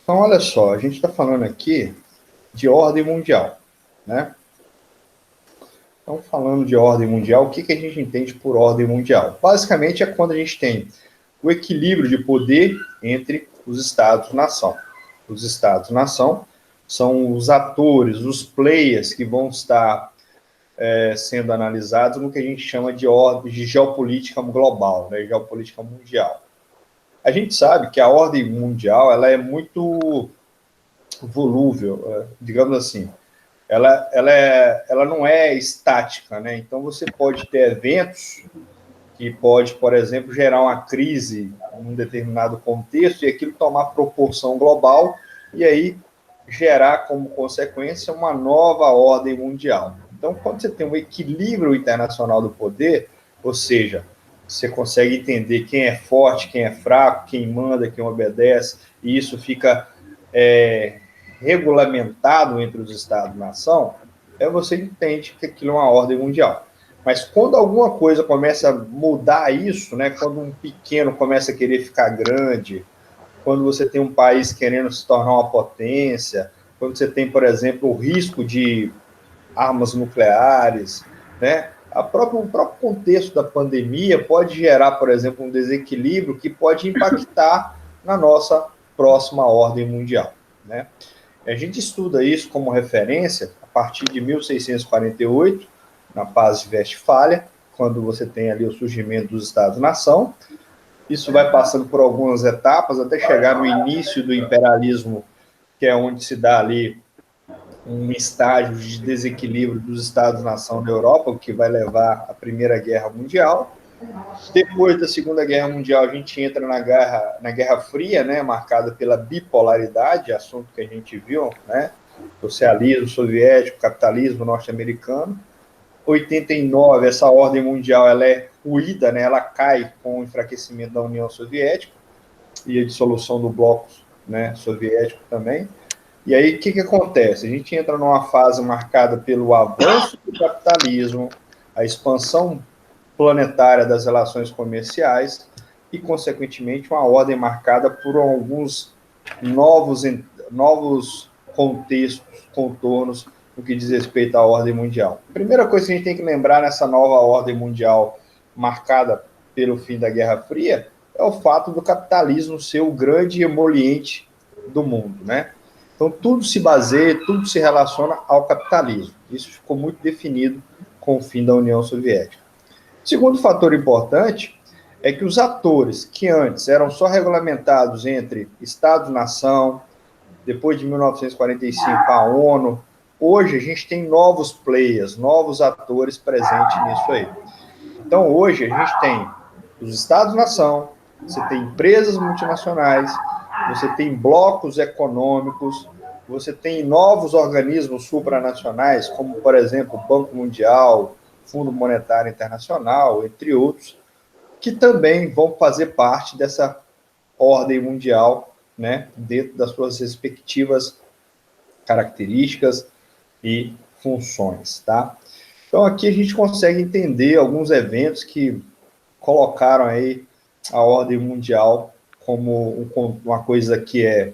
Então, olha só, a gente está falando aqui de ordem mundial, né? Então, falando de ordem mundial, o que a gente entende por ordem mundial? Basicamente é quando a gente tem o equilíbrio de poder entre os Estados-nação. Os Estados-nação são os atores, os players que vão estar sendo analisados no que a gente chama de ordem de geopolítica global, né? Geopolítica mundial. A gente sabe que a ordem mundial ela é muito volúvel, digamos assim. Ela não é estática, né? Então você pode ter eventos que pode, por exemplo, gerar uma crise em um determinado contexto e aquilo tomar proporção global e aí gerar como consequência uma nova ordem mundial. Então, quando você tem um equilíbrio internacional do poder, ou seja, você consegue entender quem é forte, quem é fraco, quem manda, quem obedece, e isso fica regulamentado entre os Estados-nação, você entende que aquilo é uma ordem mundial. Mas quando alguma coisa começa a mudar isso, né, quando um pequeno começa a querer ficar grande, quando você tem um país querendo se tornar uma potência, quando você tem, por exemplo, o risco de armas nucleares, né, o próprio contexto da pandemia pode gerar, por exemplo, um desequilíbrio que pode impactar na nossa próxima ordem mundial, né? A gente estuda isso como referência a partir de 1648, na Paz de Westfália, quando você tem ali o surgimento dos Estados-nação. Isso vai passando por algumas etapas até chegar no início do imperialismo, que é onde se dá ali um estágio de desequilíbrio dos Estados-nação na Europa, o que vai levar à Primeira Guerra Mundial. Depois da Segunda Guerra Mundial, a gente entra na Guerra Fria, né, marcada pela bipolaridade, assunto que a gente viu, né, socialismo soviético, capitalismo norte-americano. 89, essa ordem mundial ela é ruída, né, ela cai com o enfraquecimento da União Soviética e a dissolução do bloco, né, soviético também. E aí, o que acontece? A gente entra numa fase marcada pelo avanço do capitalismo, a expansão planetária das relações comerciais e, consequentemente, uma ordem marcada por alguns novos contextos, contornos no que diz respeito à ordem mundial. A primeira coisa que a gente tem que lembrar nessa nova ordem mundial marcada pelo fim da Guerra Fria é o fato do capitalismo ser o grande emoliente do mundo, né? Então, tudo se baseia, tudo se relaciona ao capitalismo. Isso ficou muito definido com o fim da União Soviética. Segundo fator importante é que os atores que antes eram só regulamentados entre Estados-nação, depois de 1945 a ONU, hoje a gente tem novos players, novos atores presentes nisso aí. Então hoje a gente tem os Estados-nação, você tem empresas multinacionais, você tem blocos econômicos, você tem novos organismos supranacionais, como, por exemplo, o Banco Mundial, Fundo Monetário Internacional, entre outros, que também vão fazer parte dessa ordem mundial, né, dentro das suas respectivas características e funções, tá? Então aqui a gente consegue entender alguns eventos que colocaram aí a ordem mundial como uma coisa que é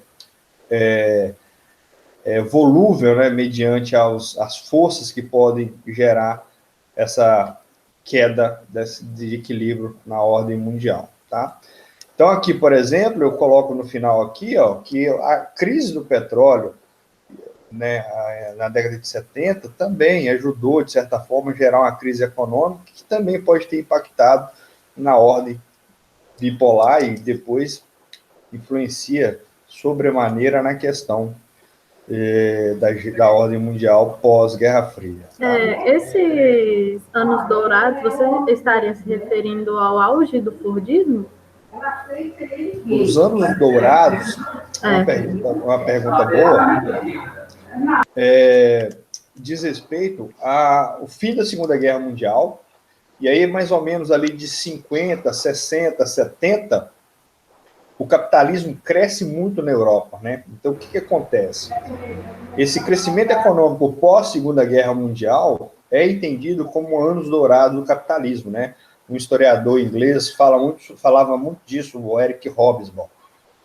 volúvel, né, mediante as forças que podem gerar essa queda de equilíbrio na ordem mundial, tá? Então aqui, por exemplo, eu coloco no final aqui, ó, que a crise do petróleo, né, na década de 70 também ajudou, de certa forma, a gerar uma crise econômica que também pode ter impactado na ordem bipolar e depois influencia sobremaneira na questão da ordem mundial pós-Guerra Fria. Tá? Esses anos dourados, você estaria se referindo ao auge do Fordismo? Os anos dourados, uma pergunta boa, diz respeito ao fim da Segunda Guerra Mundial, e aí mais ou menos ali de 50, 60, 70, o capitalismo cresce muito na Europa, né? Então, o que acontece? Esse crescimento econômico pós-Segunda Guerra Mundial é entendido como anos dourados do capitalismo, né? Um historiador inglês falava muito disso, o Eric Hobsbawm.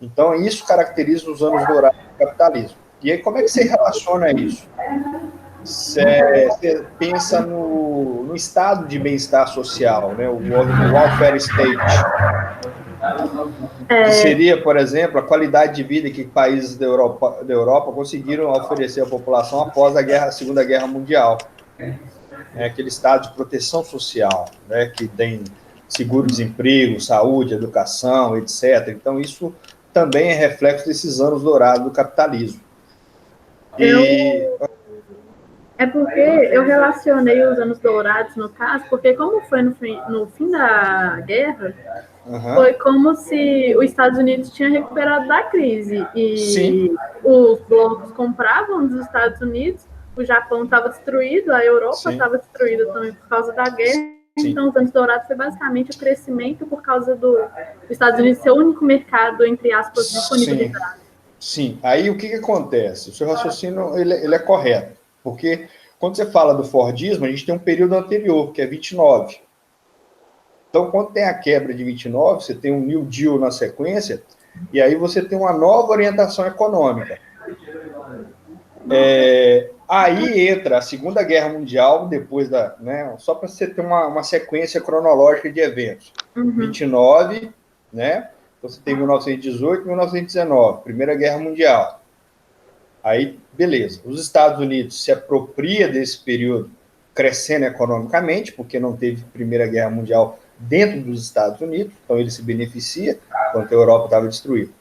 Então, isso caracteriza os anos dourados do capitalismo. E aí, como é que você relaciona isso? Você pensa no estado de bem-estar social, né? O welfare state, que seria, por exemplo, a qualidade de vida que países da Europa conseguiram oferecer à população após a Segunda Guerra Mundial. Aquele estado de proteção social, né? Que tem seguro-desemprego, saúde, educação, etc. Então, isso também é reflexo desses anos dourados do capitalismo. E É porque eu relacionei os anos dourados, no caso, porque como foi no fim da guerra, foi como se os Estados Unidos tinham recuperado da crise. E sim, os blocos compravam dos Estados Unidos, o Japão estava destruído, a Europa sim, estava destruída também por causa da guerra. sim. Então, os anos dourados foi basicamente o crescimento por causa dos Estados Unidos ser o único mercado, entre aspas, disponibilizado. Sim. Aí o que acontece? O seu raciocínio ele é correto, porque quando você fala do Fordismo, a gente tem um período anterior, que é 29. Então, quando tem a quebra de 29, você tem um New Deal na sequência, e aí você tem uma nova orientação econômica. Aí entra a Segunda Guerra Mundial, depois da. Né, só para você ter uma sequência cronológica de eventos. 29, né? Você tem 1918 e 1919, Primeira Guerra Mundial. Aí, beleza. Os Estados Unidos se apropria desse período crescendo economicamente, porque não teve Primeira Guerra Mundial dentro dos Estados Unidos, então ele se beneficia, enquanto a Europa estava destruída.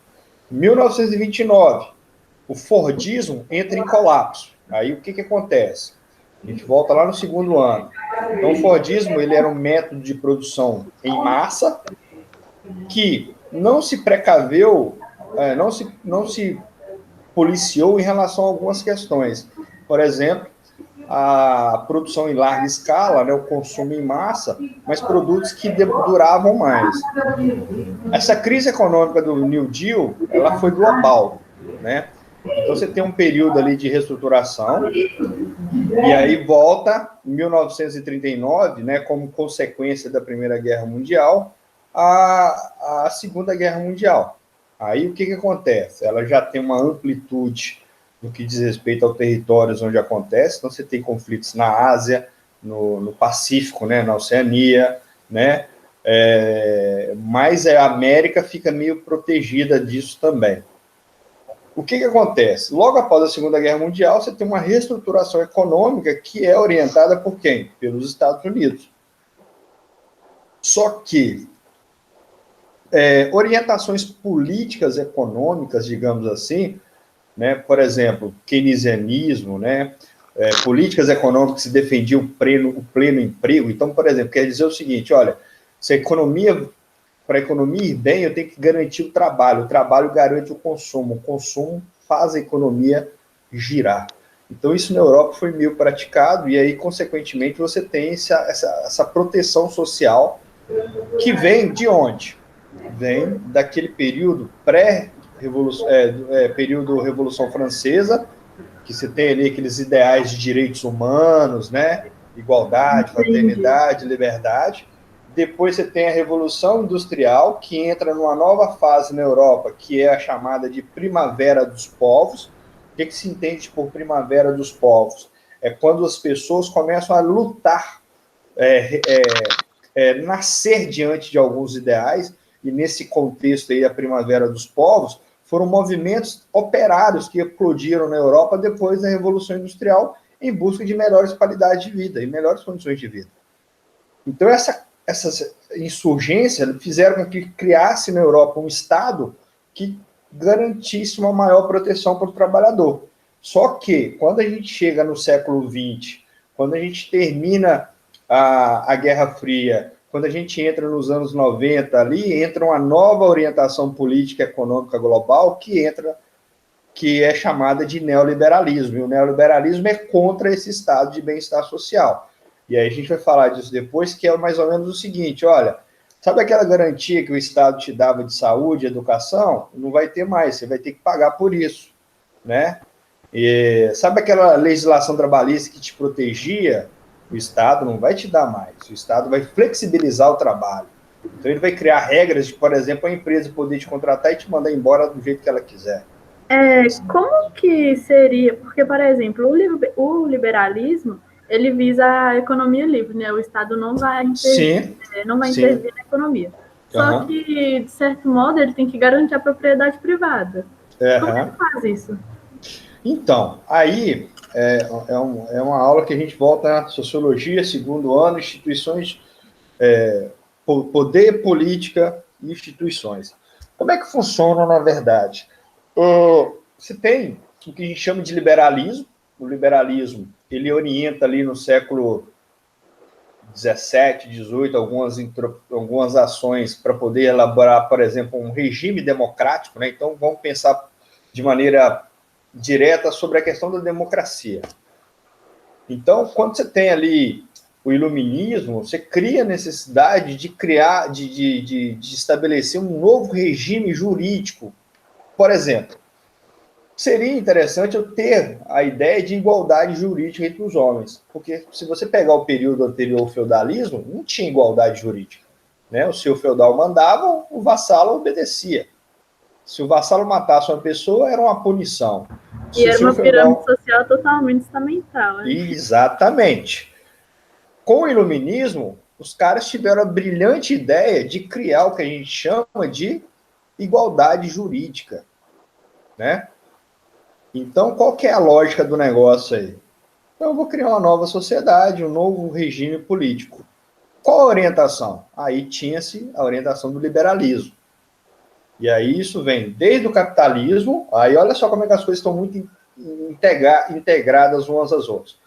Em 1929, o Fordismo entra em colapso. Aí o que acontece? A gente volta lá no segundo ano. Então, o Fordismo ele era um método de produção em massa que não se precaveu, não se policiou em relação a algumas questões. Por exemplo, a produção em larga escala, né, o consumo em massa, mas produtos que duravam mais. Essa crise econômica do New Deal, ela foi global, né? Então você tem um período ali de reestruturação, e aí volta em 1939, né, como consequência da Primeira Guerra Mundial, a Segunda Guerra Mundial. Aí o que acontece? Ela já tem uma amplitude no que diz respeito aos territórios onde acontece. Então você tem conflitos na Ásia, no Pacífico, né, na Oceania, né? Mas a América fica meio protegida disso também. O que acontece? Logo após a Segunda Guerra Mundial, você tem uma reestruturação econômica que é orientada por quem? Pelos Estados Unidos. Só que orientações políticas econômicas, digamos assim, né, por exemplo, keynesianismo, né, políticas econômicas que defendiam o pleno emprego. Então, por exemplo, quer dizer o seguinte, olha, se a economia, para a economia ir bem, eu tenho que garantir o trabalho garante o consumo faz a economia girar. Então, isso na Europa foi meio praticado, e aí, consequentemente, você tem essa proteção social que vem de onde? Vem daquele período período Revolução Francesa, que você tem ali aqueles ideais de direitos humanos, né? Igualdade, fraternidade, liberdade. Depois você tem a Revolução Industrial, que entra numa nova fase na Europa, que é a chamada de Primavera dos Povos. O que se entende por Primavera dos Povos? É quando as pessoas começam a lutar, nascer diante de alguns ideais, e nesse contexto aí, a Primavera dos Povos, foram movimentos operários que eclodiram na Europa depois da Revolução Industrial em busca de melhores qualidades de vida e melhores condições de vida. Então, essas insurgências fizeram com que criasse na Europa um Estado que garantisse uma maior proteção para o trabalhador. Só que, quando a gente chega no século XX, quando a gente termina a Guerra Fria, quando a gente entra nos anos 90 ali, entra uma nova orientação política e econômica global que é chamada de neoliberalismo. E o neoliberalismo é contra esse estado de bem-estar social. E aí a gente vai falar disso depois, que é mais ou menos o seguinte, olha, sabe aquela garantia que o Estado te dava de saúde, educação? Não vai ter mais, você vai ter que pagar por isso, né? E sabe aquela legislação trabalhista que te protegia? O Estado não vai te dar mais. O Estado vai flexibilizar o trabalho. Então ele vai criar regras de, por exemplo, a empresa poder te contratar e te mandar embora do jeito que ela quiser. Como que seria? Porque, por exemplo, o liberalismo ele visa a economia livre, né? O Estado não vai intervir, intervir na economia. Só que, de certo modo, ele tem que garantir a propriedade privada. Como é que faz isso? Então, aí é uma aula que a gente volta na sociologia, segundo ano, instituições, poder, política e instituições. Como é que funciona, na verdade? Você tem o que a gente chama de liberalismo. O liberalismo, ele orienta ali no século 17, 18, algumas ações para poder elaborar, por exemplo, um regime democrático, né? Então, vamos pensar de maneira direta sobre a questão da democracia. Então, quando você tem ali o iluminismo, você cria a necessidade de criar, de estabelecer um novo regime jurídico. Por exemplo, seria interessante eu ter a ideia de igualdade jurídica entre os homens, porque se você pegar o período anterior ao feudalismo, não tinha igualdade jurídica, né? O seu feudal mandava, o vassalo obedecia. Se o vassalo matasse uma pessoa, era uma punição. E era uma pirâmide social totalmente estamental, né? Exatamente. Com o iluminismo, os caras tiveram a brilhante ideia de criar o que a gente chama de igualdade jurídica, né? Então, qual que é a lógica do negócio aí? Então, eu vou criar uma nova sociedade, um novo regime político. Qual a orientação? Aí tinha-se a orientação do liberalismo. E aí isso vem desde o capitalismo, aí olha só como é que as coisas estão muito integradas umas às outras.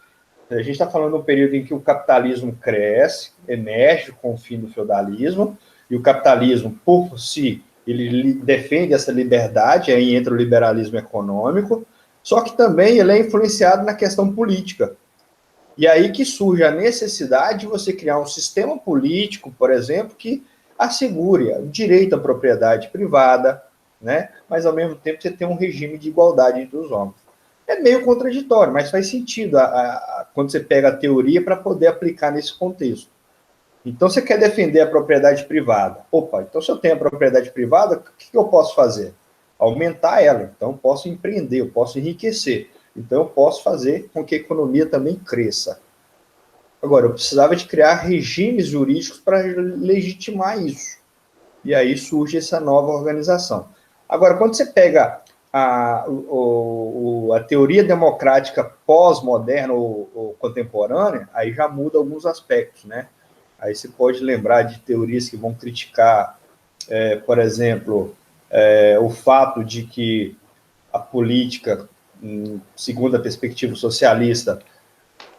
A gente está falando de um período em que o capitalismo cresce, emerge com o fim do feudalismo, e o capitalismo, por si, ele defende essa liberdade, aí entra o liberalismo econômico, só que também ele é influenciado na questão política. E aí que surge a necessidade de você criar um sistema político, por exemplo, que assegure o direito à propriedade privada, né? Mas ao mesmo tempo você tem um regime de igualdade entre os homens. É meio contraditório, mas faz sentido quando você pega a teoria para poder aplicar nesse contexto. Então você quer defender a propriedade privada. Opa, então se eu tenho a propriedade privada, o que eu posso fazer? Aumentar ela. Então eu posso empreender, eu posso enriquecer. Então eu posso fazer com que a economia também cresça. Agora, eu precisava de criar regimes jurídicos para legitimar isso. E aí surge essa nova organização. Agora, quando você pega a teoria democrática pós-moderna ou contemporânea, aí já muda alguns aspectos, né? Aí você pode lembrar de teorias que vão criticar, por exemplo, o fato de que a política, segundo a perspectiva socialista,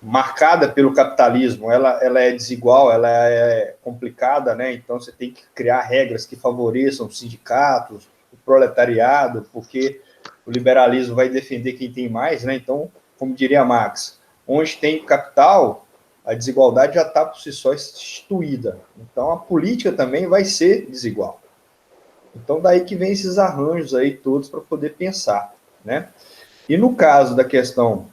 marcada pelo capitalismo, ela é desigual, ela é complicada, né? Então você tem que criar regras que favoreçam os sindicatos, o proletariado, porque o liberalismo vai defender quem tem mais, né? Então, como diria Marx, onde tem capital, a desigualdade já está por si só instituída. Então a política também vai ser desigual. Então daí que vem esses arranjos aí todos para poder pensar, né? E no caso da questão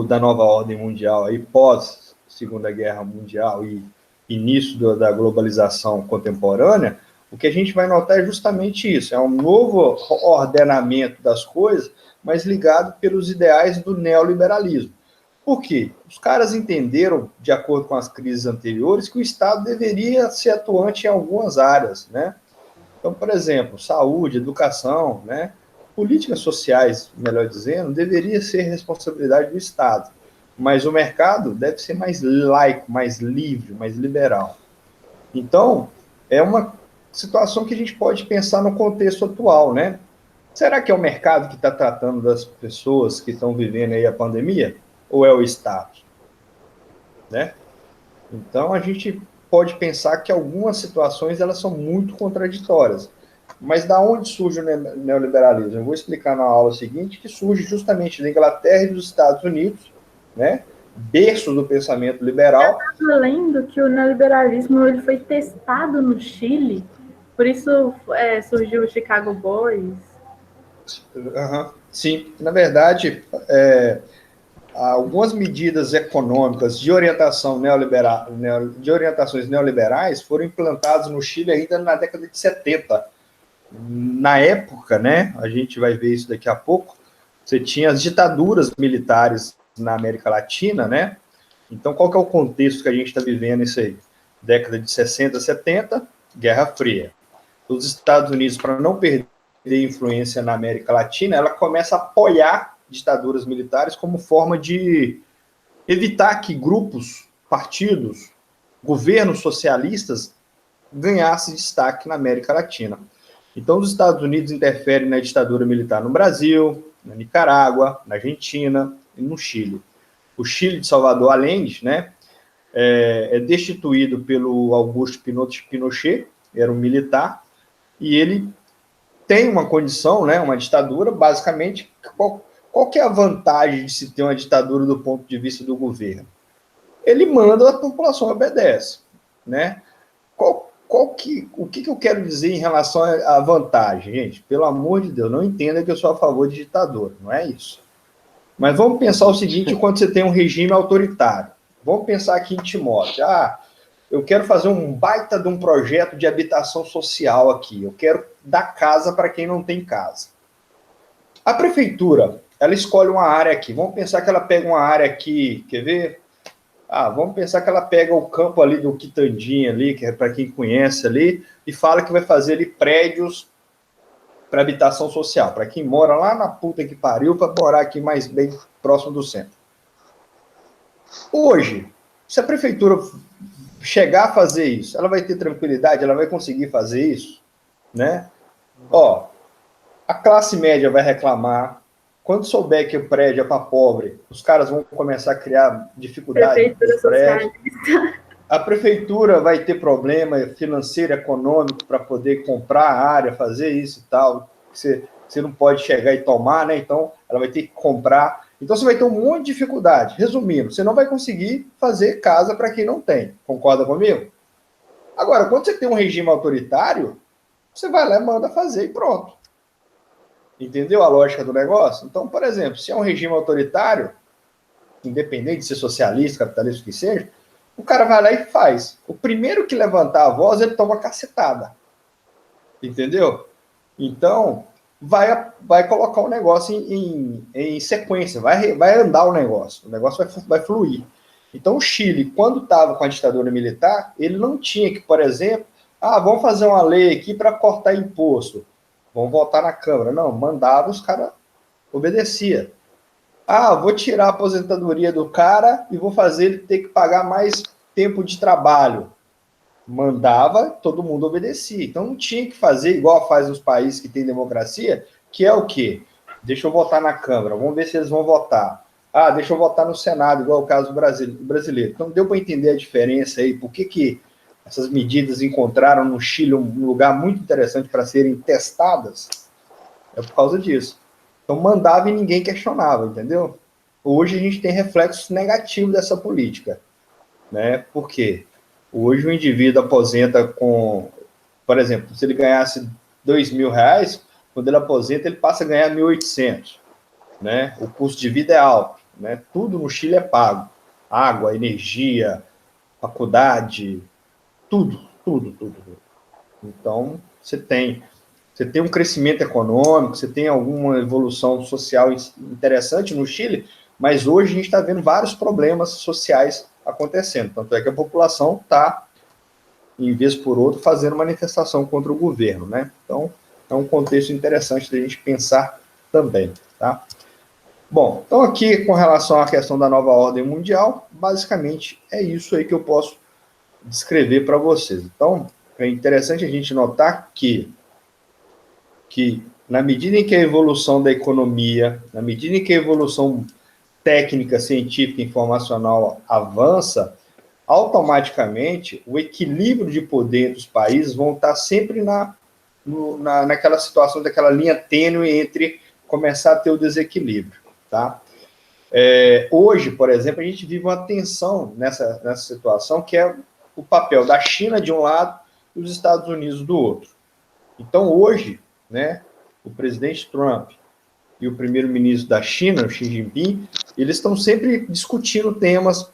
da nova ordem mundial, aí, pós Segunda Guerra Mundial e início da globalização contemporânea, o que a gente vai notar é justamente isso, é um novo ordenamento das coisas, mas ligado pelos ideais do neoliberalismo. Por quê? Os caras entenderam, de acordo com as crises anteriores, que o Estado deveria ser atuante em algumas áreas, né? Então, por exemplo, saúde, educação, né? Políticas sociais, melhor dizendo, deveria ser responsabilidade do Estado, mas o mercado deve ser mais laico, mais livre, mais liberal. Então, é uma situação que a gente pode pensar no contexto atual, né? Será que é o mercado que está tratando das pessoas que estão vivendo aí a pandemia? Ou é o Estado? Né? Então, a gente pode pensar que algumas situações elas são muito contraditórias. Mas da onde surge o neoliberalismo? Eu vou explicar na aula seguinte que surge justamente da Inglaterra e dos Estados Unidos, né? Berço do pensamento liberal. Eu estava lendo que o neoliberalismo ele foi testado no Chile, por isso surgiu o Chicago Boys. Sim, na verdade, algumas medidas econômicas de orientação de orientações neoliberais foram implantadas no Chile ainda na década de 70. Na época, né, a gente vai ver isso daqui a pouco, você tinha as ditaduras militares na América Latina, né? Então, qual que é o contexto que a gente está vivendo isso aí? Década de 60, 70, Guerra Fria. Os Estados Unidos, para não perder influência na América Latina, ela começa a apoiar ditaduras militares como forma de evitar que grupos, partidos, governos socialistas ganhassem destaque na América Latina. Então, os Estados Unidos interferem na ditadura militar no Brasil, na Nicarágua, na Argentina e no Chile. O Chile de Salvador Allende, né, é destituído pelo Augusto Pinochet, era um militar, e ele tem uma condição, né, uma ditadura, basicamente, qual que é a vantagem de se ter uma ditadura do ponto de vista do governo? Ele manda, a população obedece, né? O que eu quero dizer em relação à vantagem, gente? Pelo amor de Deus, não entenda que eu sou a favor de ditadura, não é isso. Mas vamos pensar o seguinte, quando você tem um regime autoritário. Vamos pensar aqui em Timóteo. Eu quero fazer um baita de um projeto de habitação social aqui. Eu quero dar casa para quem não tem casa. A prefeitura, ela escolhe uma área aqui. Vamos pensar que ela pega uma área aqui, quer ver? Vamos pensar que ela pega o campo ali do Quitandinha ali, que é para quem conhece ali, e fala que vai fazer ali prédios para habitação social, para quem mora lá na puta que pariu, para morar aqui mais bem próximo do centro. Hoje, se a prefeitura chegar a fazer isso, ela vai ter tranquilidade, ela vai conseguir fazer isso, né? A classe média vai reclamar. Quando souber que o prédio é para pobre, os caras vão começar a criar dificuldade nos prédios. A prefeitura vai ter problema financeiro, econômico para poder comprar a área, fazer isso e tal. Você não pode chegar e tomar, né? Então, ela vai ter que comprar. Então, você vai ter um monte de dificuldade. Resumindo, você não vai conseguir fazer casa para quem não tem. Concorda comigo? Agora, quando você tem um regime autoritário, você vai lá e manda fazer e pronto. Entendeu a lógica do negócio? Então, por exemplo, se é um regime autoritário, independente de ser socialista, capitalista, o que seja, o cara vai lá e faz. O primeiro que levantar a voz, ele toma cacetada. Entendeu? Então, vai colocar o negócio em sequência, vai andar o negócio vai fluir. Então, o Chile, quando estava com a ditadura militar, ele não tinha que, por exemplo, vamos fazer uma lei aqui para cortar imposto. Vamos votar na Câmara. Não, mandava, os caras obedeciam. Vou tirar a aposentadoria do cara e vou fazer ele ter que pagar mais tempo de trabalho. Mandava, todo mundo obedecia. Então não tinha que fazer igual faz nos países que tem democracia, que é o quê? Deixa eu votar na Câmara, vamos ver se eles vão votar. Deixa eu votar no Senado, igual o caso do brasileiro. Então deu para entender a diferença aí, por que essas medidas encontraram no Chile um lugar muito interessante para serem testadas? É por causa disso. Então mandava e ninguém questionava, entendeu? Hoje a gente tem reflexos negativos dessa política, né? Por quê? Hoje o indivíduo aposenta com, por exemplo, se ele ganhasse R$2.000, quando ele aposenta, ele passa a ganhar 1.800, né? O custo de vida é alto, né? Tudo no Chile é pago. Água, energia, faculdade, tudo. Então, você tem um crescimento econômico, você tem alguma evolução social interessante no Chile, mas hoje a gente está vendo vários problemas sociais acontecendo. Tanto é que a população está, em vez por outro, fazendo manifestação contra o governo, né? Então, é um contexto interessante da gente pensar também, tá? Bom, então aqui, com relação à questão da nova ordem mundial, basicamente é isso aí que eu posso descrever para vocês. Então, é interessante a gente notar que na medida em que a evolução da economia, na medida em que a evolução técnica, científica, informacional avança, automaticamente o equilíbrio de poder entre os países vão estar sempre naquela situação, daquela linha tênue entre começar a ter o desequilíbrio, tá? Hoje, por exemplo, a gente vive uma tensão nessa situação, que é o papel da China de um lado e os Estados Unidos do outro. Então, hoje, né, o presidente Trump e o primeiro-ministro da China, Xi Jinping, eles estão sempre discutindo temas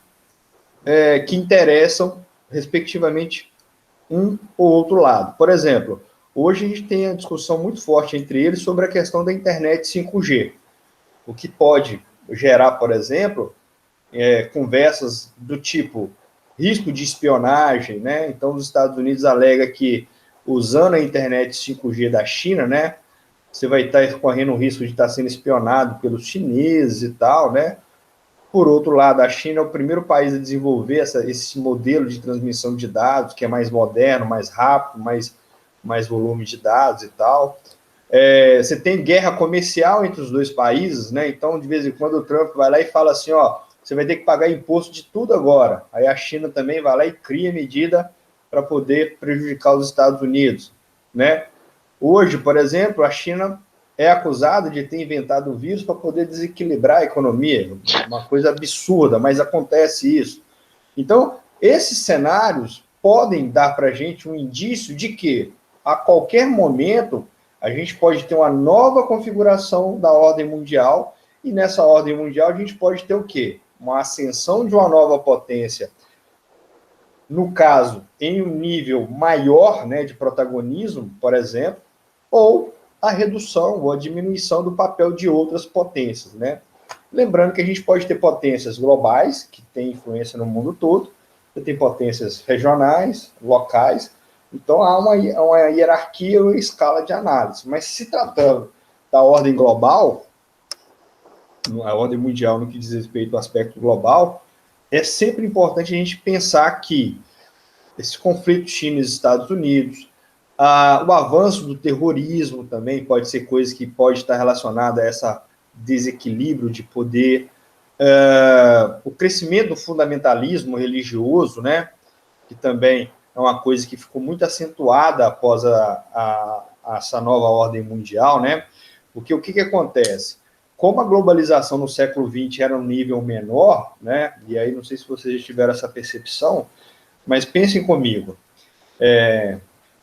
que interessam, respectivamente, um ou outro lado. Por exemplo, hoje a gente tem a discussão muito forte entre eles sobre a questão da internet 5G, o que pode gerar, por exemplo, conversas do tipo risco de espionagem, né? Então, os Estados Unidos alega que, usando a internet 5G da China, né, você vai estar correndo o risco de estar sendo espionado pelos chineses e tal, né? Por outro lado, a China é o primeiro país a desenvolver esse modelo de transmissão de dados, que é mais moderno, mais rápido, mais volume de dados e tal. Você tem guerra comercial entre os dois países, né? Então, de vez em quando, o Trump vai lá e fala assim, ó, você vai ter que pagar imposto de tudo agora. Aí a China também vai lá e cria medida para poder prejudicar os Estados Unidos, né? Hoje, por exemplo, a China é acusada de ter inventado o vírus para poder desequilibrar a economia. Uma coisa absurda, mas acontece isso. Então, esses cenários podem dar para a gente um indício de que, a qualquer momento, a gente pode ter uma nova configuração da ordem mundial, e nessa ordem mundial a gente pode ter o quê? Uma ascensão de uma nova potência, no caso, em um nível maior, né, de protagonismo, por exemplo, ou a redução ou a diminuição do papel de outras potências, né? Lembrando que a gente pode ter potências globais, que têm influência no mundo todo, você tem potências regionais, locais, então há uma hierarquia ou escala de análise. Mas se tratando da ordem global, a ordem mundial no que diz respeito ao aspecto global, é sempre importante a gente pensar que esse conflito China e Estados Unidos, o avanço do terrorismo também pode ser coisa que pode estar relacionada a esse desequilíbrio de poder, o crescimento do fundamentalismo religioso, né, que também é uma coisa que ficou muito acentuada após essa nova ordem mundial, né, porque o que acontece? Como a globalização no século XX era um nível menor, né, e aí não sei se vocês já tiveram essa percepção, mas pensem comigo,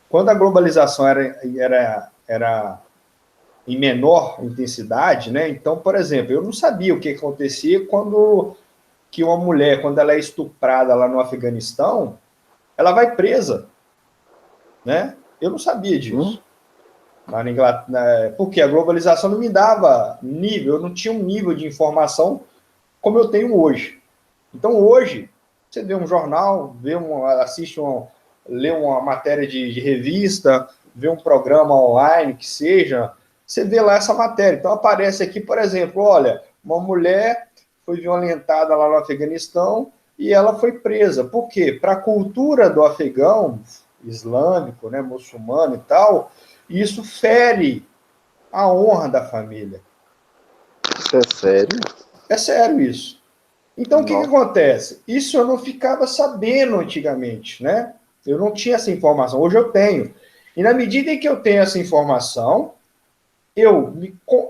quando a globalização era em menor intensidade, né? Então, por exemplo, eu não sabia o que acontecia quando que uma mulher, quando ela é estuprada lá no Afeganistão, ela vai presa, né? Eu não sabia disso. Na Inglaterra, porque a globalização não me dava nível, eu não tinha um nível de informação como eu tenho hoje. Então, hoje, você vê um jornal, lê uma matéria de revista, vê um programa online, que seja, você vê lá essa matéria. Então, aparece aqui, por exemplo, olha, uma mulher foi violentada lá no Afeganistão e ela foi presa. Por quê? Para a cultura do afegão, islâmico, né, muçulmano e tal, isso fere a honra da família. Isso é sério? É sério isso. Então, o que acontece? Isso eu não ficava sabendo antigamente, né? Eu não tinha essa informação. Hoje eu tenho. E na medida em que eu tenho essa informação,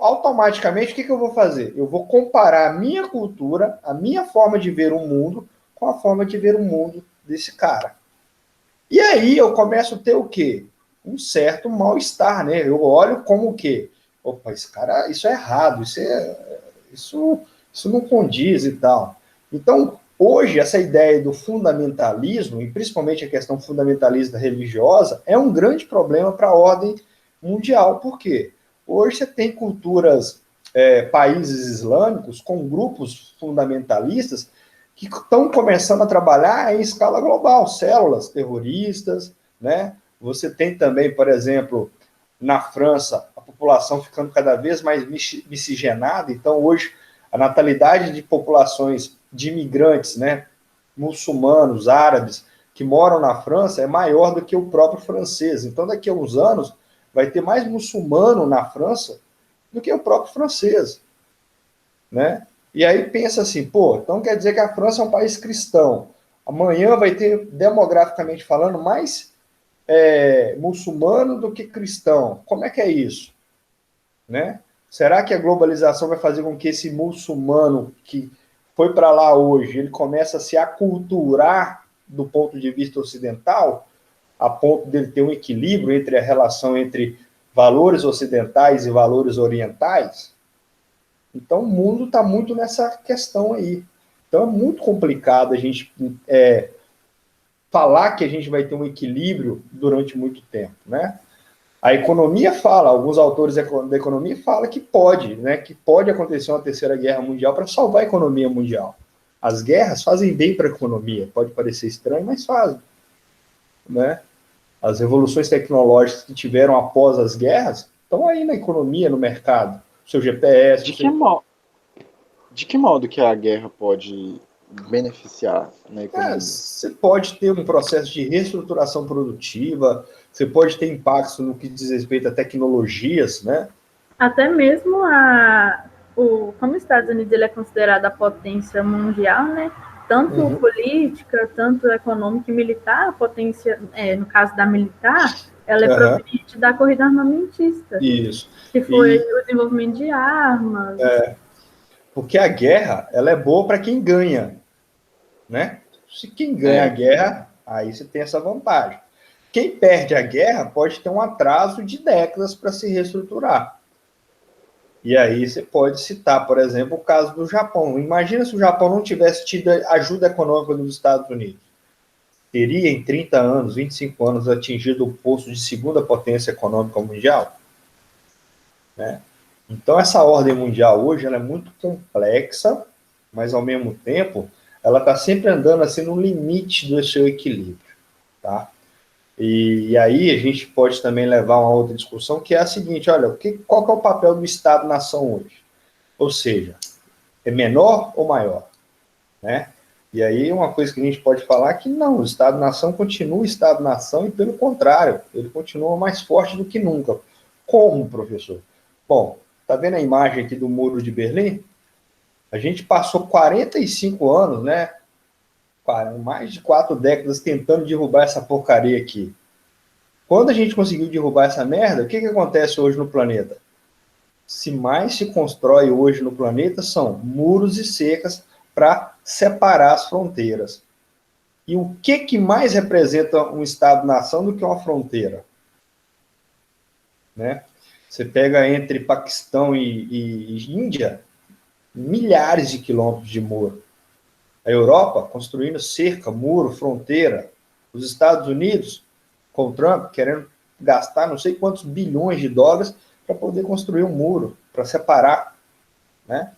automaticamente, o que eu vou fazer? Eu vou comparar a minha cultura, a minha forma de ver o mundo, com a forma de ver o mundo desse cara. E aí eu começo a ter o quê? Um certo mal-estar, né? Eu olho como o quê? Opa, esse cara, isso é errado, isso não condiz e tal. Então, hoje, essa ideia do fundamentalismo, e principalmente a questão fundamentalista religiosa, é um grande problema para a ordem mundial. Por quê? Hoje você tem culturas, países islâmicos com grupos fundamentalistas que estão começando a trabalhar em escala global, células terroristas, né? Você tem também, por exemplo, na França, a população ficando cada vez mais miscigenada, então hoje a natalidade de populações de imigrantes, né, muçulmanos, árabes, que moram na França é maior do que o próprio francês. Então, daqui a uns anos, vai ter mais muçulmano na França do que o próprio francês, né? E aí pensa assim, pô, então quer dizer que a França é um país cristão. Amanhã vai ter, demograficamente falando, mais muçulmano do que cristão. Como é que é isso? Né? Será que a globalização vai fazer com que esse muçulmano que foi para lá hoje, ele começa a se aculturar do ponto de vista ocidental, a ponto dele ter um equilíbrio entre a relação entre valores ocidentais e valores orientais? Então, o mundo está muito nessa questão aí. Então, é muito complicado a gente falar que a gente vai ter um equilíbrio durante muito tempo, né? A economia fala, alguns autores da economia falam que pode, né? Que pode acontecer uma terceira guerra mundial para salvar a economia mundial. As guerras fazem bem para a economia, pode parecer estranho, mas fazem, né? As revoluções tecnológicas que tiveram após as guerras estão aí na economia, no mercado. O seu GPS. De que modo que a guerra pode beneficiar na economia? Você pode ter um processo de reestruturação produtiva, você pode ter impactos no que diz respeito a tecnologias, né? Até mesmo como os Estados Unidos ele é considerado a potência mundial, né? Tanto política, tanto econômica e militar, a potência, no caso da militar, ela é proveniente da corrida armamentista. Isso. Que foi o desenvolvimento de armas. Porque a guerra, ela é boa para quem ganha, né? Se quem ganha a guerra, aí você tem essa vantagem. Quem perde a guerra pode ter um atraso de décadas para se reestruturar. E aí você pode citar, por exemplo, o caso do Japão. Imagina se o Japão não tivesse tido ajuda econômica dos Estados Unidos. Teria em 30 anos, 25 anos, atingido o posto de segunda potência econômica mundial? Né? Então, essa ordem mundial hoje ela é muito complexa, mas, ao mesmo tempo, ela está sempre andando assim no limite do seu equilíbrio. Tá? E aí a gente pode também levar uma outra discussão, que é a seguinte, olha, qual que é o papel do Estado-nação hoje? Ou seja, é menor ou maior? Né? E aí uma coisa que a gente pode falar é que não, o Estado-nação continua Estado-nação e, pelo contrário, ele continua mais forte do que nunca. Como, professor? Bom, tá vendo a imagem aqui do Muro de Berlim? A gente passou 45 anos, né? Mais de 4 décadas tentando derrubar essa porcaria aqui. Quando a gente conseguiu derrubar essa merda, o que acontece hoje no planeta? Se mais se constrói hoje no planeta são muros e cercas para separar as fronteiras. E o que mais representa um Estado-nação do que uma fronteira? Né? Você pega entre Paquistão e Índia, milhares de quilômetros de muro. A Europa construindo cerca, muro, fronteira. Os Estados Unidos, com o Trump, querendo gastar não sei quantos bilhões de dólares para poder construir um muro, para separar. Né?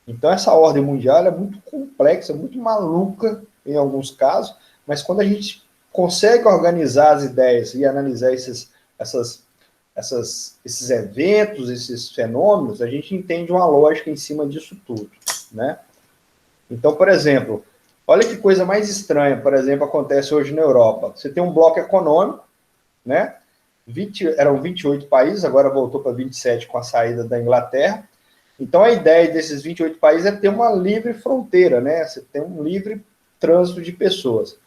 Então, essa ordem mundial é muito complexa, muito maluca em alguns casos, mas quando a gente consegue organizar as ideias e analisar esses eventos, esses fenômenos, a gente entende uma lógica em cima disso tudo. Né? Então, por exemplo, olha que coisa mais estranha, por exemplo, acontece hoje na Europa. Você tem um bloco econômico, né? Eram 28 países, agora voltou para 27 com a saída da Inglaterra. Então, a ideia desses 28 países é ter uma livre fronteira, né? Você tem um livre trânsito de pessoas.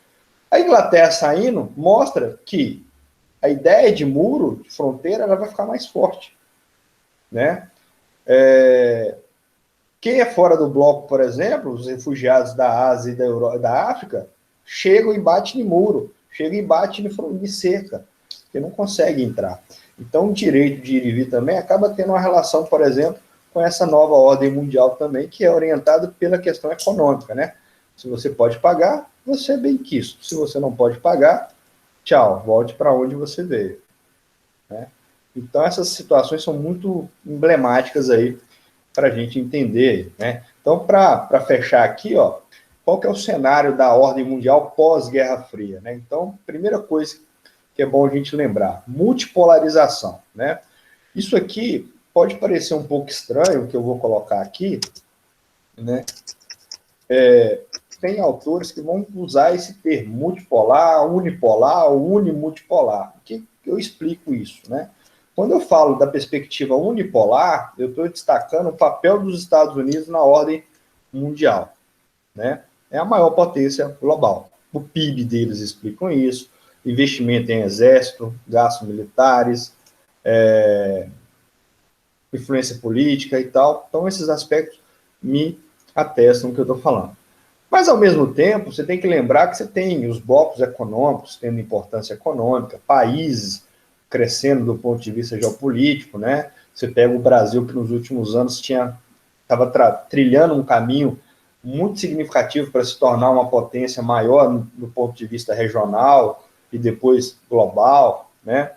A Inglaterra saindo mostra que a ideia de muro, de fronteira, ela vai ficar mais forte, né? Quem é fora do bloco, por exemplo, os refugiados da Ásia e da África, chegam e batem em muro, chegam e batem em cerca, porque não consegue entrar. Então, o direito de ir e vir também acaba tendo uma relação, por exemplo, com essa nova ordem mundial também, que é orientada pela questão econômica, né? Se você pode pagar, você é bem quisto. Se você não pode pagar, tchau, volte para onde você veio. Né? Então, essas situações são muito emblemáticas aí para a gente entender. Né? Então, para fechar aqui, ó, qual que é o cenário da ordem mundial pós-Guerra Fria? Né? Então, primeira coisa que é bom a gente lembrar, multipolarização. Né? Isso aqui pode parecer um pouco estranho, o que eu vou colocar aqui, né? Tem autores que vão usar esse termo, multipolar, unipolar ou unimultipolar. O que eu explico isso? Né? Quando eu falo da perspectiva unipolar, eu estou destacando o papel dos Estados Unidos na ordem mundial. Né? É a maior potência global. O PIB deles explicam isso, investimento em exército, gastos militares, influência política e tal. Então, esses aspectos me atestam o que eu estou falando. Mas, ao mesmo tempo, você tem que lembrar que você tem os blocos econômicos tendo importância econômica, países crescendo do ponto de vista geopolítico, né? Você pega o Brasil, que nos últimos anos tinha trilhando um caminho muito significativo para se tornar uma potência maior do ponto de vista regional e depois global, né?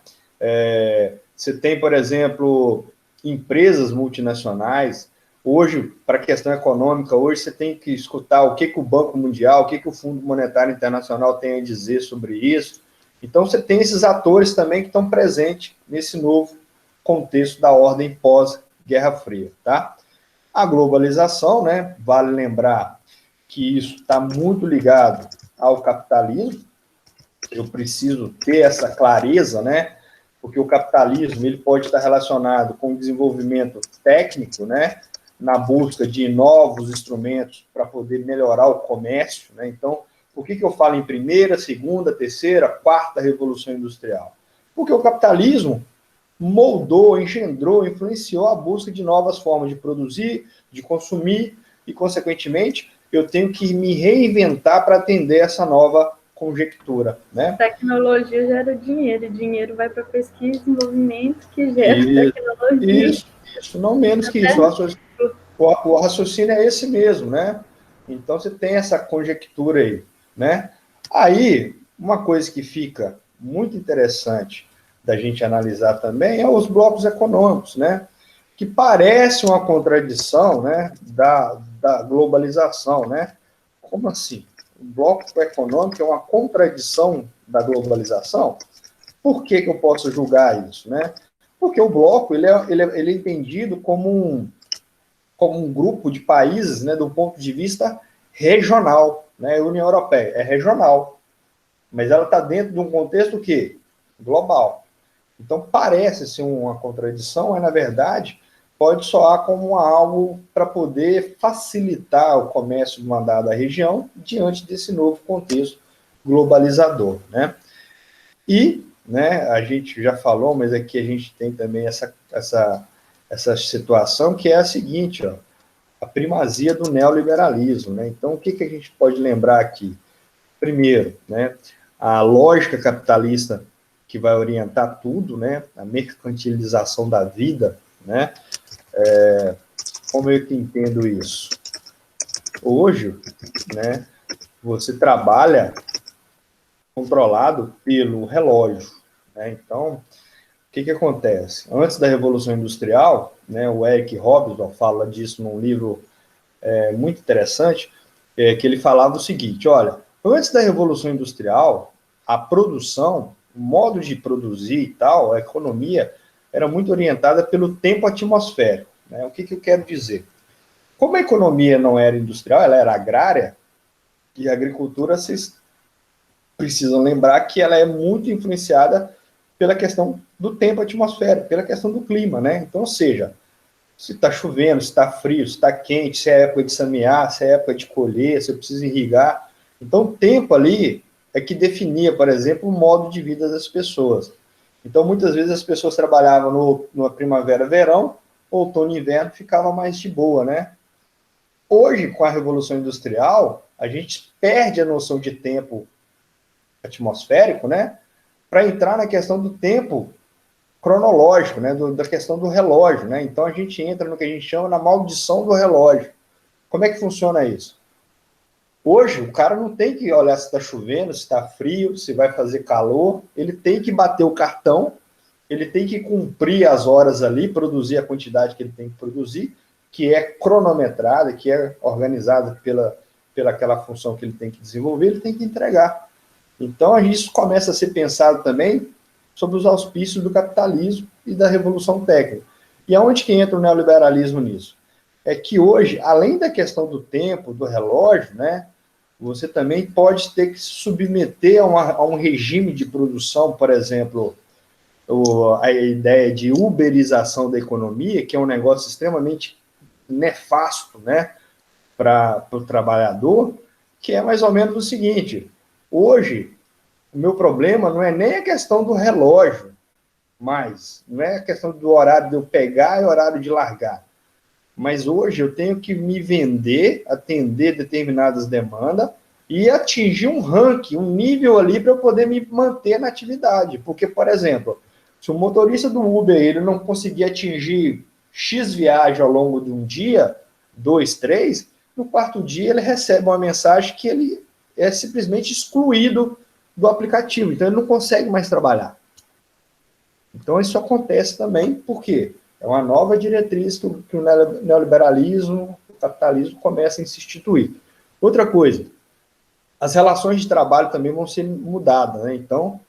Você tem, por exemplo, empresas multinacionais. Hoje, para a questão econômica, hoje você tem que escutar o que o Banco Mundial, o que o Fundo Monetário Internacional tem a dizer sobre isso. Então, você tem esses atores também que estão presentes nesse novo contexto da ordem pós-Guerra Fria, tá? A globalização, né? Vale lembrar que isso está muito ligado ao capitalismo. Eu preciso ter essa clareza, né? Porque o capitalismo ele pode estar relacionado com o desenvolvimento técnico, né? Na busca de novos instrumentos para poder melhorar o comércio, né? Então, por que eu falo em primeira, segunda, terceira, quarta revolução industrial? Porque o capitalismo moldou, engendrou, influenciou a busca de novas formas de produzir, de consumir, e, consequentemente, eu tenho que me reinventar para atender essa nova conjectura, né? Tecnologia gera dinheiro, e dinheiro vai para pesquisa e desenvolvimento que gera tecnologia. Isso, não menos que isso. O raciocínio é esse mesmo, né? Então, você tem essa conjectura aí, né? Aí, uma coisa que fica muito interessante da gente analisar também é os blocos econômicos, né? Que parece uma contradição, né? Da globalização, né? Como assim? O bloco econômico é uma contradição da globalização? Por que eu posso julgar isso, né? Porque o bloco ele é entendido como um grupo de países, né, do ponto de vista regional, né? A União Europeia é regional, mas ela está dentro de um contexto o quê? Global. Então parece ser uma contradição, mas na verdade pode soar como algo para poder facilitar o comércio de uma dada região diante desse novo contexto globalizador, né? E, né, a gente já falou, mas aqui a gente tem também essa situação que é a seguinte, ó, a primazia do neoliberalismo, né? Então, o que a gente pode lembrar aqui? Primeiro, né, a lógica capitalista que vai orientar tudo, né, a mercantilização da vida, né? Como eu que entendo isso? Hoje, né, você trabalha controlado pelo relógio, né? Então, o que acontece? Antes da Revolução Industrial, né, o Eric Hobsbawm fala disso num livro muito interessante, que ele falava o seguinte, olha, antes da Revolução Industrial, a produção, o modo de produzir e tal, a economia, era muito orientada pelo tempo atmosférico, né? O que eu quero dizer? Como a economia não era industrial, ela era agrária, e a agricultura, vocês precisam lembrar que ela é muito influenciada pela questão do tempo atmosférico, pela questão do clima, né? Então, ou seja, se está chovendo, se está frio, se está quente, se é época de semear, se é época de colher, se eu preciso irrigar. Então, o tempo ali é que definia, por exemplo, o modo de vida das pessoas. Então, muitas vezes as pessoas trabalhavam no primavera, verão, outono e inverno, ficava mais de boa, né? Hoje, com a Revolução Industrial, a gente perde a noção de tempo atmosférico, né? Para entrar na questão do tempo cronológico, né? Da questão do relógio, né? Então, a gente entra no que a gente chama na maldição do relógio. Como é que funciona isso? Hoje, o cara não tem que olhar se está chovendo, se está frio, se vai fazer calor. Ele tem que bater o cartão, ele tem que cumprir as horas ali, produzir a quantidade que ele tem que produzir, que é cronometrada, que é organizada pela aquela função que ele tem que desenvolver, ele tem que entregar. Então, isso começa a ser pensado também sobre os auspícios do capitalismo e da revolução técnica. E aonde que entra o neoliberalismo nisso? É que hoje, além da questão do tempo, do relógio, né, você também pode ter que se submeter a um regime de produção, por exemplo, a ideia de uberização da economia, que é um negócio extremamente nefasto, né, para o trabalhador, que é mais ou menos o seguinte: hoje, o meu problema não é nem a questão do relógio, mas não é a questão do horário de eu pegar e horário de largar. Mas hoje eu tenho que me vender, atender determinadas demandas e atingir um ranking, um nível ali para eu poder me manter na atividade. Porque, por exemplo, se o motorista do Uber ele não conseguir atingir X viagem ao longo de um dia, 2, 3, no quarto dia ele recebe uma mensagem que ele é simplesmente excluído do aplicativo, então ele não consegue mais trabalhar. Então isso acontece também porque é uma nova diretriz que o neoliberalismo, o capitalismo começa a se instituir. Outra coisa, as relações de trabalho também vão ser mudadas, né? Então,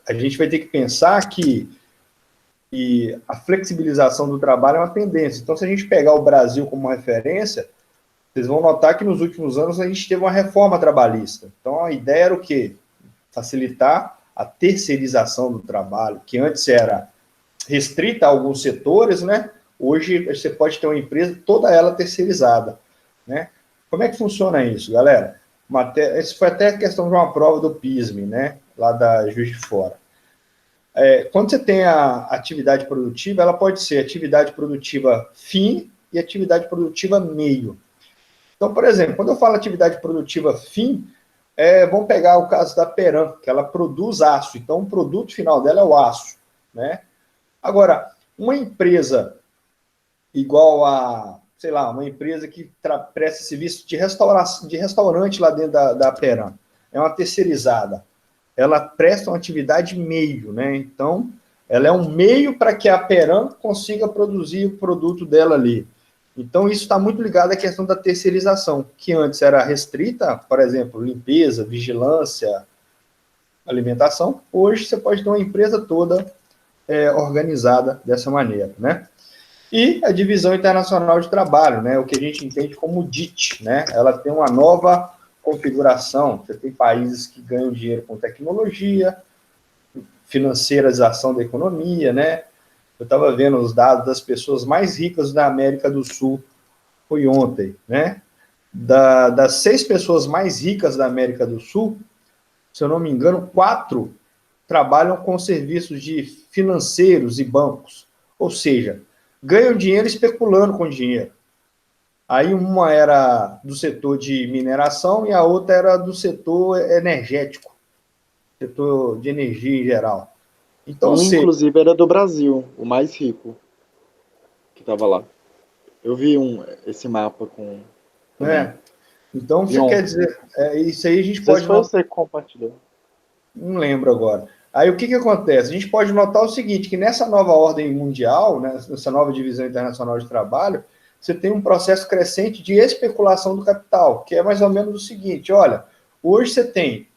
a gente vai ter que pensar que a flexibilização do trabalho é uma tendência. Então, se a gente pegar o Brasil como referência, vocês vão notar que nos últimos anos a gente teve uma reforma trabalhista. Então, a ideia era o quê? Facilitar a terceirização do trabalho, que antes era restrita a alguns setores, né? Hoje você pode ter uma empresa, toda ela terceirizada, né? Como é que funciona isso, galera? Isso foi até a questão de uma prova do PISM, né? Lá da Juiz de Fora. Quando você tem a atividade produtiva, ela pode ser atividade produtiva fim e atividade produtiva meio. Então, por exemplo, quando eu falo atividade produtiva fim, vamos pegar o caso da Peram, que ela produz aço. Então, o produto final dela é o aço, né? Agora, uma empresa igual a, sei lá, uma empresa que presta serviço de restaurante lá dentro da Peram, é uma terceirizada. Ela presta uma atividade meio, né? Então, ela é um meio para que a Peram consiga produzir o produto dela ali. Então, isso está muito ligado à questão da terceirização, que antes era restrita, por exemplo, limpeza, vigilância, alimentação. Hoje, você pode ter uma empresa toda organizada dessa maneira, né? E a Divisão Internacional de Trabalho, né? O que a gente entende como DIT, né? Ela tem uma nova configuração. Você tem países que ganham dinheiro com tecnologia, financiarização da economia, né? Eu estava vendo os dados das pessoas mais ricas da América do Sul, foi ontem, né? Das 6 pessoas mais ricas da América do Sul, se eu não me engano, 4 trabalham com serviços de financeiros e bancos. Ou seja, ganham dinheiro especulando com dinheiro. Aí uma era do setor de mineração e a outra era do setor energético, setor de energia em geral. Então, inclusive, era do Brasil, o mais rico que estava lá. Eu vi esse mapa com... Então, você quer dizer... isso aí a gente pode... Foi você que compartilhou. Não lembro agora. Aí o que acontece? A gente pode notar o seguinte, que nessa nova ordem mundial, né, nessa nova divisão internacional de trabalho, você tem um processo crescente de especulação do capital, que é mais ou menos o seguinte, olha, hoje você tem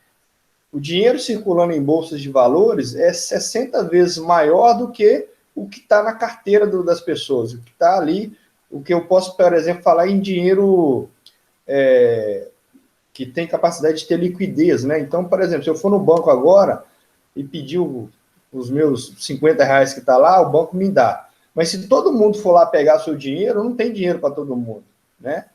o dinheiro circulando em bolsas de valores é 60 vezes maior do que o que está na carteira das pessoas, o que está ali, o que eu posso, por exemplo, falar em dinheiro que tem capacidade de ter liquidez, né? Então, por exemplo, se eu for no banco agora e pedir os meus R$50 que está lá, o banco me dá. Mas se todo mundo for lá pegar seu dinheiro, não tem dinheiro para todo mundo, né?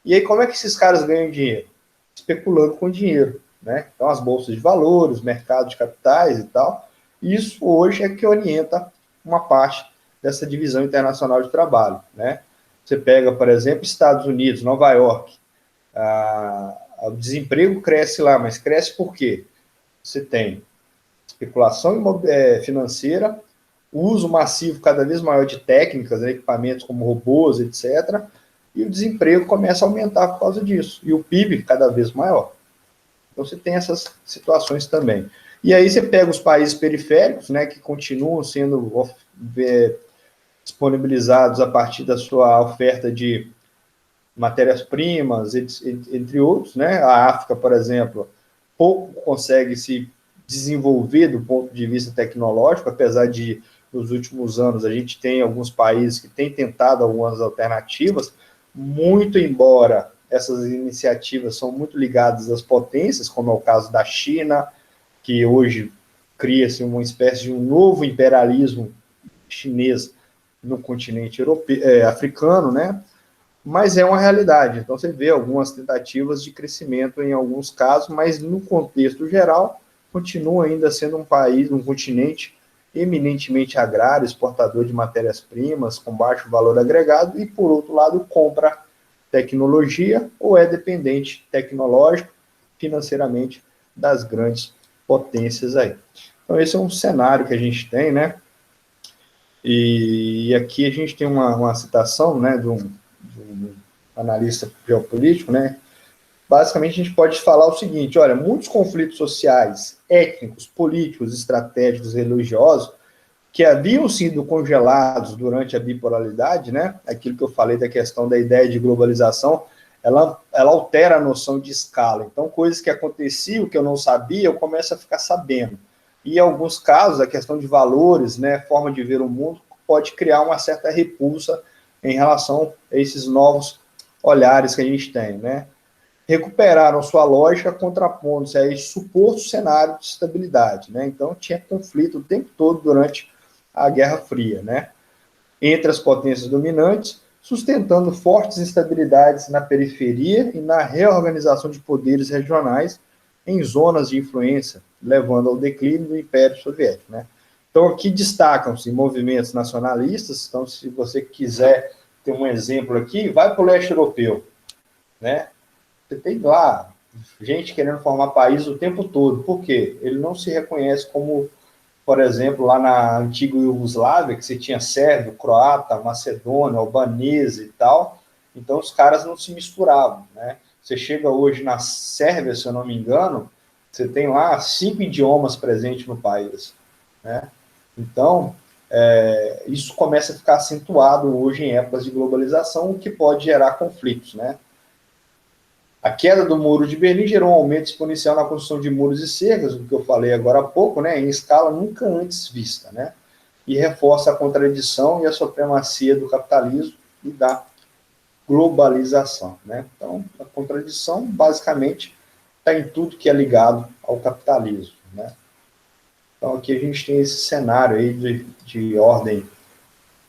E aí, como é que esses caras ganham dinheiro? Especulando com dinheiro, né? Então, as bolsas de valores, mercados de capitais e tal. Isso hoje é que orienta uma parte dessa divisão internacional de trabalho, né? Você pega, por exemplo, Estados Unidos, Nova York, o desemprego cresce lá, mas cresce por quê? Você tem especulação financeira, o uso massivo cada vez maior de técnicas, né, equipamentos como robôs, etc., e o desemprego começa a aumentar por causa disso, e o PIB cada vez maior. Então você tem essas situações também. E aí você pega os países periféricos, né, que continuam sendo disponibilizados a partir da sua oferta de matérias-primas, entre outros, né? A África, por exemplo, pouco consegue se desenvolver do ponto de vista tecnológico, apesar de, nos últimos anos, a gente tem alguns países que têm tentado algumas alternativas, muito embora essas iniciativas são muito ligadas às potências, como é o caso da China, que hoje cria-se uma espécie de um novo imperialismo chinês no continente africano, né? Mas é uma realidade. Então, você vê algumas tentativas de crescimento em alguns casos, mas no contexto geral, continua ainda sendo um país, um continente eminentemente agrário, exportador de matérias-primas, com baixo valor agregado, e, por outro lado, compra tecnologia ou é dependente tecnológico, financeiramente, das grandes potências aí. Então, esse é um cenário que a gente tem, né? E aqui a gente tem uma citação, né, de um um analista geopolítico, né? Basicamente, a gente pode falar o seguinte, olha, muitos conflitos sociais, étnicos, políticos, estratégicos, religiosos, que haviam sido congelados durante a bipolaridade, né? Aquilo que eu falei da questão da ideia de globalização, ela altera a noção de escala. Então, coisas que aconteciam, que eu não sabia, eu começo a ficar sabendo. E, em alguns casos, a questão de valores, né, forma de ver o mundo, pode criar uma certa repulsa em relação a esses novos olhares que a gente tem, né? Recuperaram sua lógica contrapondo-se a esse suposto cenário de estabilidade, né? Então, tinha conflito o tempo todo durante a Guerra Fria, né? Entre as potências dominantes, sustentando fortes instabilidades na periferia e na reorganização de poderes regionais em zonas de influência, levando ao declínio do Império Soviético, né? Então, aqui destacam-se movimentos nacionalistas. Então, se você quiser ter um exemplo aqui, vai para o leste europeu, né? Você tem lá gente querendo formar país o tempo todo. Por quê? Ele não se reconhece como, por exemplo, lá na antiga Iugoslávia, que você tinha sérvio, croata, macedônio, albanese e tal. Então, os caras não se misturavam, né? Você chega hoje na Sérvia, se eu não me engano, você tem lá 5 idiomas presentes no país, né? Então, isso começa a ficar acentuado hoje em épocas de globalização, o que pode gerar conflitos, né? A queda do Muro de Berlim gerou um aumento exponencial na construção de muros e cercas, o que eu falei agora há pouco, né, em escala nunca antes vista, né? E reforça a contradição e a supremacia do capitalismo e da globalização, né? Então, a contradição, basicamente, está em tudo que é ligado ao capitalismo, né? Então, aqui a gente tem esse cenário aí de ordem